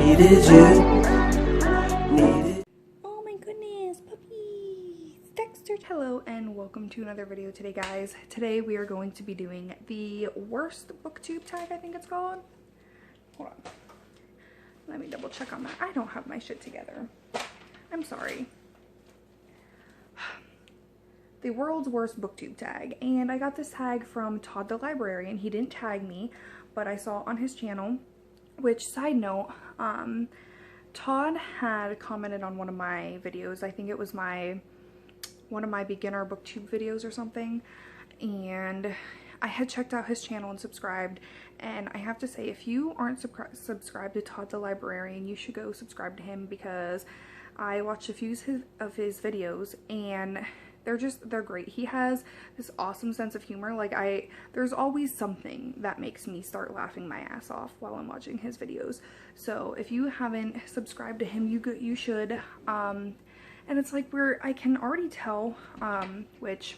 needed you. Oh my goodness, puppies! Dexter, hello and welcome to another video today, guys. Today we are going to be doing the worst booktube tag, I think it's called. Hold on. Let me double check on that. I don't have my shit together. I'm sorry. The world's worst booktube tag, and I got this tag from Todd the Librarian. He didn't tag me, but I saw it on his channel, which, side note, Todd had commented on one of my videos. I think it was one of my beginner booktube videos or something, and I had checked out his channel and subscribed, and I have to say, if you aren't subscribed to Todd the Librarian, you should go subscribe to him, because I watched a few of his videos and they're great. He has this awesome sense of humor. Like, there's always something that makes me start laughing my ass off while I'm watching his videos. So if you haven't subscribed to him, you should. And it's like, I can already tell, which,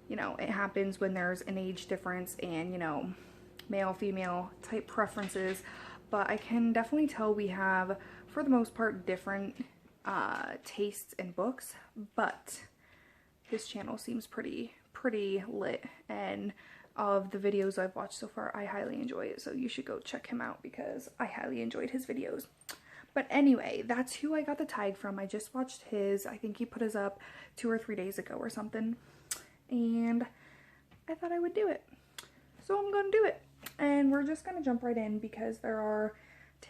you know, it happens when there's an age difference and, you know, male, female type preferences, but I can definitely tell we have, for the most part, different tastes in books, but his channel seems pretty lit, and of the videos I've watched so far, I highly enjoy it, so you should go check him out because I highly enjoyed his videos. But anyway, that's who I got the tag from. I just watched his, I think he put his up 2 or 3 days ago or something, and I thought I would do it. So I'm gonna do it, and we're just gonna jump right in because there are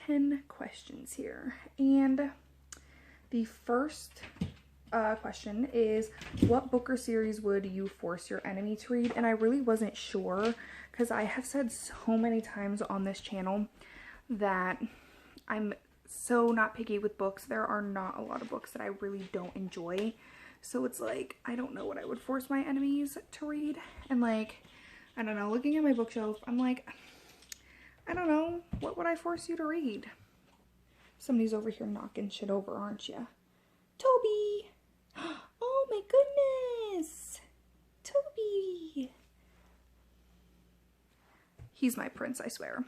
10 questions here. And the first question is, what book or series would you force your enemy to read? And I really wasn't sure, because I have said so many times on this channel that I'm so not picky with books. There are not a lot of books that I really don't enjoy, so it's like, I don't know what I would force my enemies to read. And like, I don't know, looking at my bookshelf, I'm like, I don't know, what would I force you to read? Somebody's over here knocking shit over, aren't you? Toby! Oh my goodness! Toby! He's my prince, I swear.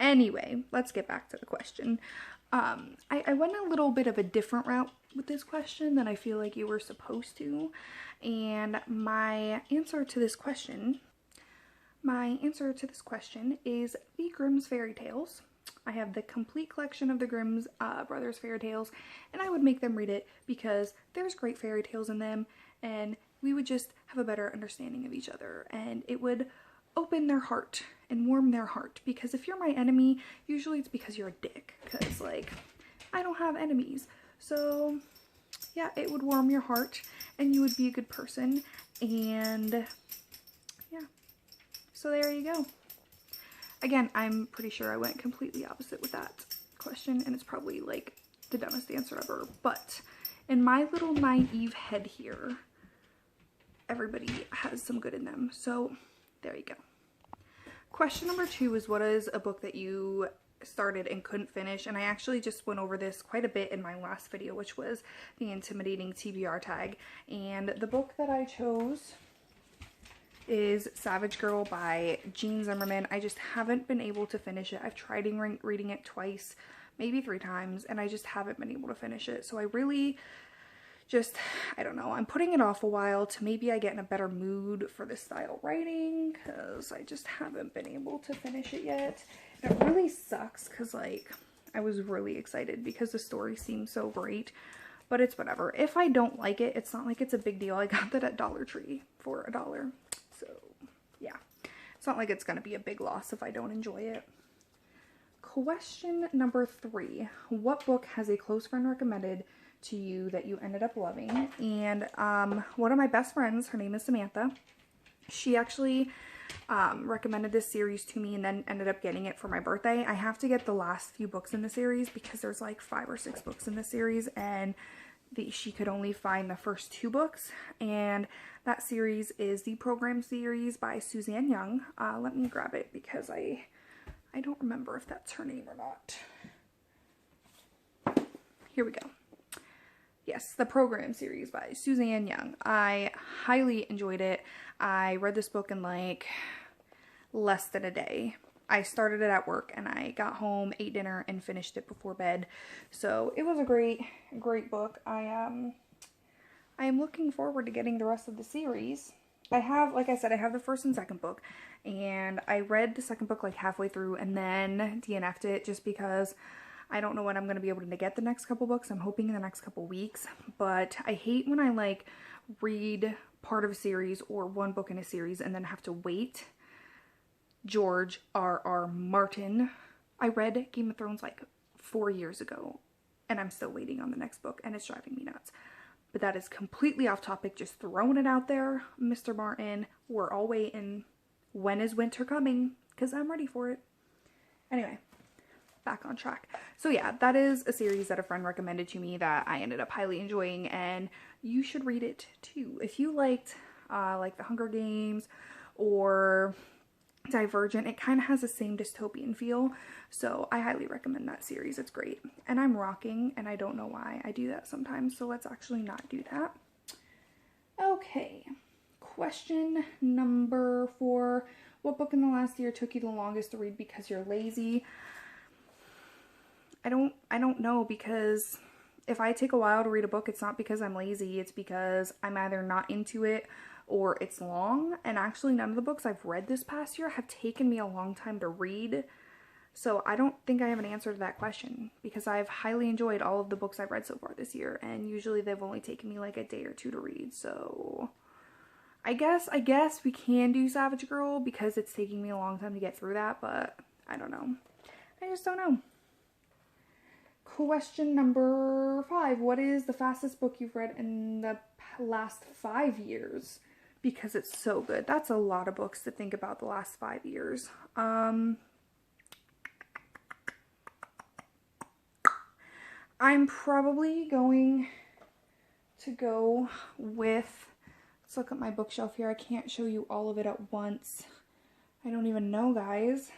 Anyway, let's get back to the question. I went a little bit of a different route with this question than I feel like you were supposed to. And my answer to this question is the Grimm's Fairy Tales. I have the complete collection of the Grimm's Brothers fairy tales, and I would make them read it because there's great fairy tales in them, and we would just have a better understanding of each other, and it would open their heart and warm their heart. Because if you're my enemy, usually it's because you're a dick, because like, I don't have enemies. So yeah, it would warm your heart and you would be a good person, and yeah, so there you go. Again, I'm pretty sure I went completely opposite with that question, and it's probably like the dumbest answer ever, but in my little naive head here, everybody has some good in them, so there you go. Question number 2 is, what is a book that you started and couldn't finish? And I actually just went over this quite a bit in my last video, which was the intimidating TBR tag, and the book that I chose is Savage Girl by Jean Zimmerman. I just haven't been able to finish it. I've tried reading it twice, maybe 3 times, and I just haven't been able to finish it. So I really just, I don't know, I'm putting it off a while to maybe I get in a better mood for this style writing, because I just haven't been able to finish it yet. And it really sucks because like, I was really excited because the story seemed so great, but it's whatever. If I don't like it, it's not like it's a big deal. I got that at Dollar Tree for $1. So yeah, it's not like it's going to be a big loss if I don't enjoy it. Question number 3. What book has a close friend recommended to you that you ended up loving? And one of my best friends, her name is Samantha, she actually recommended this series to me and then ended up getting it for my birthday. I have to get the last few books in the series because there's like 5 or 6 books in the series, and she could only find the first 2 books, and that series is the Program series by Suzanne Young. Let me grab it because I don't remember if that's her name or not. Here we go. Yes, the Program series by Suzanne Young. I highly enjoyed it. I read this book in like less than a day. I started it at work and I got home, ate dinner, and finished it before bed. So it was a great book. I am looking forward to getting the rest of the series. I have, like I said, I have the first and second book, and I read the second book like halfway through and then DNF'd it just because I don't know when I'm going to be able to get the next couple books. I'm hoping in the next couple weeks, but I hate when I like read part of a series or one book in a series and then have to wait. George R.R. Martin. I read Game of Thrones like 4 years ago and I'm still waiting on the next book and it's driving me nuts. But that is completely off topic, just throwing it out there. Mr. Martin, we're all waiting. When is winter coming? Because I'm ready for it. Anyway, back on track. So yeah, that is a series that a friend recommended to me that I ended up highly enjoying, and you should read it too. If you liked like The Hunger Games or Divergent, it kind of has the same dystopian feel, so I highly recommend that series. It's great. And I'm rocking and I don't know why I do that sometimes, so let's actually not do that. Okay, question number 4. What book in the last year took you the longest to read because you're lazy? I don't know, because if I take a while to read a book, it's not because I'm lazy, it's because I'm either not into it or it's long. And actually none of the books I've read this past year have taken me a long time to read. So I don't think I have an answer to that question, because I've highly enjoyed all of the books I've read so far this year, and usually they've only taken me like a day or 2 to read. So I guess we can do Savage Girl because it's taking me a long time to get through that, but I don't know. I just don't know. Question number 5. What is the fastest book you've read in the last 5 years? Because it's so good. That's a lot of books to think about the last 5 years. I'm probably going to go with, let's look at my bookshelf here. I can't show you all of it at once. I don't even know, guys.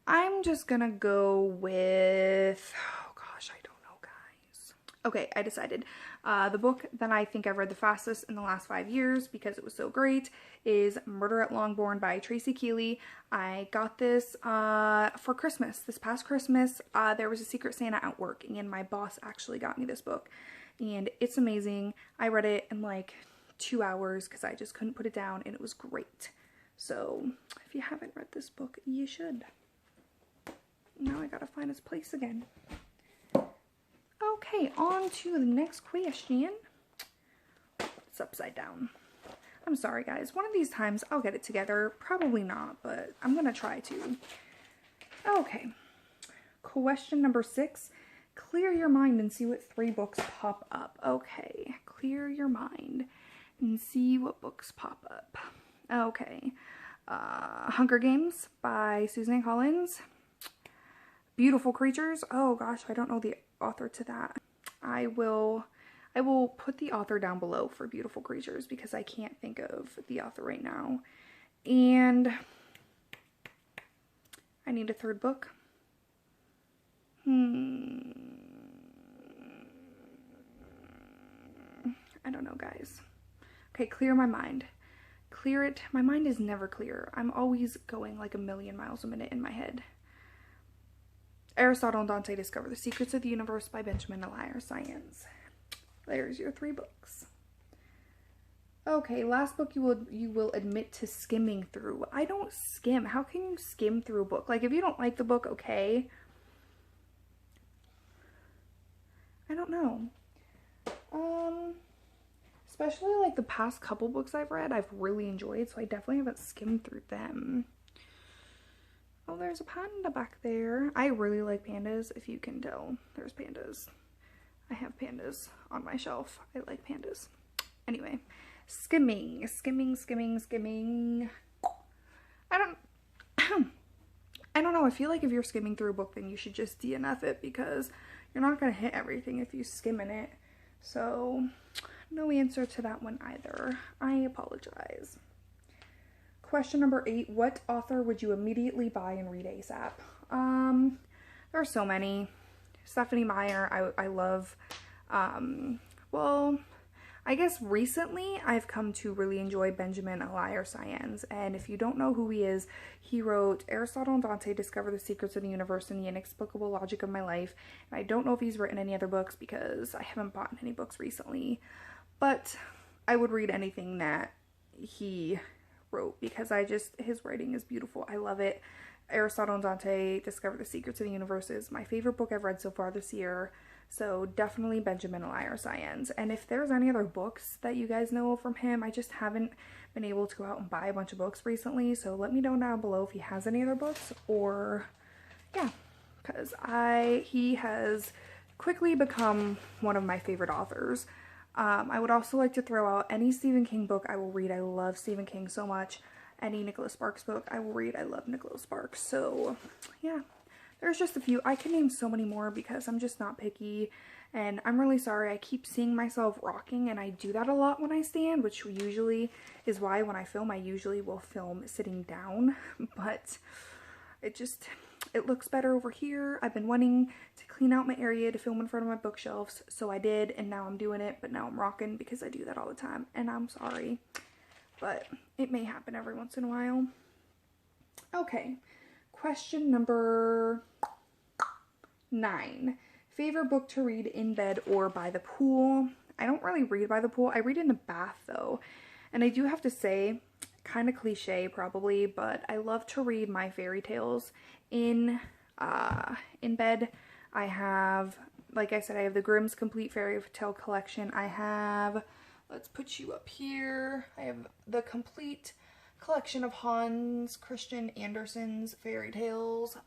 I'm just gonna go with, oh gosh, I don't know, guys. Okay, I decided. The book that I think I've read the fastest in the last 5 years because it was so great is Murder at Longbourn by Tracy Keeley. I got this for Christmas. This past Christmas, there was a Secret Santa at work and my boss actually got me this book. And it's amazing. I read it in like 2 hours because I just couldn't put it down, and it was great. So if you haven't read this book, you should. Now I gotta find his place again. Okay, on to the next question. It's upside down. I'm sorry, guys. One of these times I'll get it together. Probably not, but I'm gonna try to. Okay. Question number 6. Clear your mind and see what 3 books pop up. Okay. Clear your mind and see what books pop up. Okay. Hunger Games by Suzanne Collins. Beautiful Creatures. Oh gosh, I don't know the author to that. I will put the author down below for Beautiful Creatures because I can't think of the author right now. And I need a 3rd book. I don't know, guys. Okay, clear my mind. Clear it. My mind is never clear. I'm always going like a million miles a minute in my head. Aristotle and Dante Discover the Secrets of the Universe by Benjamin Elias Science. There's your 3 books. Okay, last book you will admit to skimming through. I don't skim. How can you skim through a book? Like, if you don't like the book, okay. I don't know. Especially like the past couple books I've read, I've really enjoyed, so I definitely haven't skimmed through them. Oh, there's a panda back there. I really like pandas, if you can tell. There's pandas. I have pandas on my shelf. I like pandas. Anyway, skimming. I don't know. I feel like if you're skimming through a book, then you should just DNF it because you're not going to hit everything if you skim in it. So, no answer to that one either. I apologize. Question number 8. What author would you immediately buy and read ASAP? There are so many. Stephenie Meyer, I love. Well, I guess recently I've come to really enjoy Benjamin Elias-Saenz, and if you don't know who he is, he wrote Aristotle and Dante Discover the Secrets of the Universe and the Inexplicable Logic of My Life, and I don't know if he's written any other books because I haven't bought any books recently, but I would read anything that he wrote because his writing is beautiful. I love it. Aristotle and Dante Discover the Secrets of the Universe is my favorite book I've read so far this year. So definitely Benjamin Elias-Saenz. And if there's any other books that you guys know from him, I just haven't been able to go out and buy a bunch of books recently. So let me know down below if he has any other books, or yeah, because he has quickly become one of my favorite authors. I would also like to throw out any Stephen King book I will read. I love Stephen King so much. Any Nicholas Sparks book I will read. I love Nicholas Sparks. So yeah. There's just a few. I can name so many more because I'm just not picky, and I'm really sorry. I keep seeing myself rocking, and I do that a lot when I stand, which usually is why when I film, I usually will film sitting down, but it looks better over here. I've been wanting to clean out my area to film in front of my bookshelves, so I did, and now I'm doing it, but now I'm rocking because I do that all the time, and I'm sorry, but it may happen every once in a while. Okay. Question number 9. Favorite book to read in bed or by the pool? I don't really read by the pool. I read in the bath though. And I do have to say, kind of cliche probably, but I love to read my fairy tales in bed. I have, like I said, I have the Grimm's Complete Fairy Tale Collection. I have, let's put you up here. I have the complete collection of Hans Christian Andersen's fairy tales,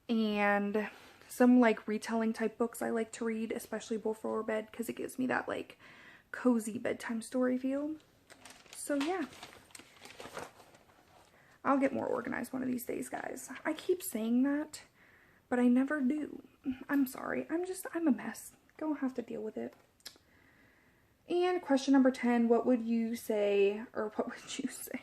and some like retelling type books I like to read, especially before bed, because it gives me that like cozy bedtime story feel. So yeah, I'll get more organized one of these days, guys. I keep saying that, but I never do. I'm sorry. I'm a mess. Gonna have to deal with it. And question number 10, what would you say, or what would you say?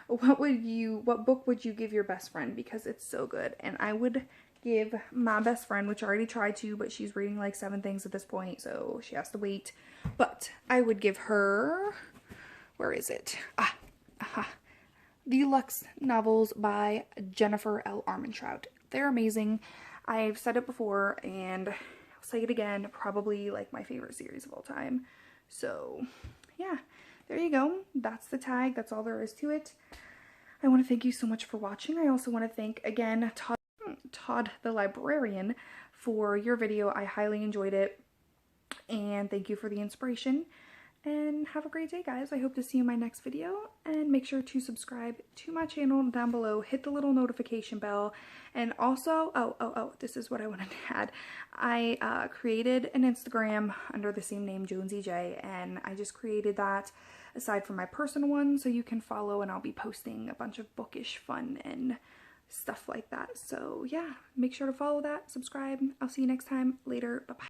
What book would you give your best friend? Because it's so good. And I would give my best friend, which I already tried to, but she's reading like 7 things at this point, so she has to wait. But I would give her, where is it? The Lux novels by Jennifer L. Armentrout. They're amazing. I've said it before, and I'll say it again, probably like my favorite series of all time. So yeah, there you go. That's the tag. That's all there is to it. I want to thank you so much for watching. I also want to thank again Todd the librarian for your video. I highly enjoyed it, and thank you for the inspiration. And have a great day, guys. I hope to see you in my next video, and make sure to subscribe to my channel down below. Hit the little notification bell, and also, this is what I wanted to add. I created an Instagram under the same name, Jonesy J, and I just created that aside from my personal one, so you can follow, and I'll be posting a bunch of bookish fun and stuff like that. So yeah, make sure to follow that, subscribe. I'll see you next time. Later. Bye-bye.